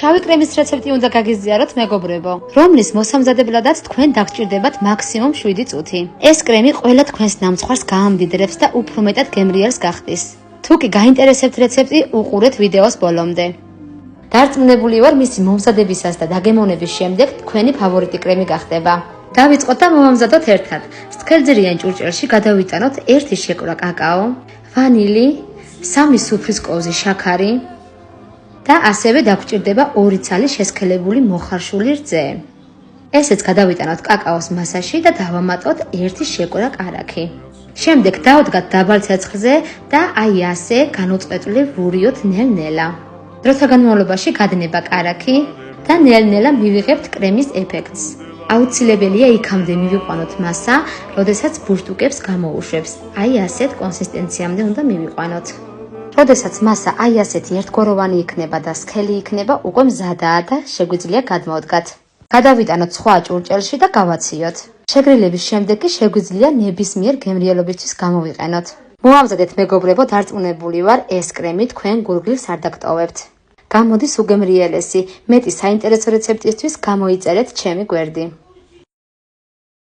შავი კრემის რეცეპტი უნდა გაგიზიაროთ მეგობრებო, რომლის მოსამზადებლადაც თქვენ დაგჭირდებათ მაქსიმუმ 7 წუთი. ეს კრემი ყველა თქვენს ნამცხვარს გაამდიდრებს და უფრო მეტად გემრიელს გახდის. თუ კი გაინტერესებთ რეცეპტი, უყურეთ ვიდეოს ბოლომდე. დარწმუნებული ვარ, მისი მომზადებისას და დაგემოვნების შემდეგ თქვენი ფავორიტი კრემი გახდება. დავიწყოთ და მოვამზადოთ ერთად. სქელძირიან ჭურჭელში გადავიტანოთ 1 შეკვრა კაკაო, ვანილი, 3 სუფრის კოვზი შაქარი და ასევე დაგჭირდება 2 ცალი შესქელებული მოხარშული რძე. ესეც გადავიტანოთ კაკაოს მასაში და დავამატოთ 1 შეკვრა კარაქი. შემდეგ დავდგათ დაბალ ცეცხლზე და აი ასე განუწყვეტლივ ვურიოთ ნელ-ნელა. დროთა განმავლობაში გადნება კარაქი და ნელ-ნელა მივიღებთ კრემის ეფექტს. აუცილებელია იქამდე მივიყვანოთ მასა, როდესაც ბუშტუკებს გამოუშვებს. აი ასეთ კონსისტენციამდე უნდა მივიყვანოთ. როდესაც მასა აი ასეთი ერთგვაროვანი იქნება და სქელი იქნება, უკვე მზადაა და შეგვიძლია გადმოვდგათ. გადავიტანოთ სხვა ჭურჭელში და გავაციოთ. შეგრილების შემდეგ კი შეგვიძლია ნებისმიერ გემრიელობისთვის გამოვიყენოთ. მოვამზადეთ მეგობრებო, დარწმუნებული ვარ, ეს კრემი თქვენ გულგრილს არ დაგტოვებთ. გამოდის უგემრიელესი, მეტი საინტერესო რეცეპტისთვის გამოიწერეთ ჩემი გვერდი.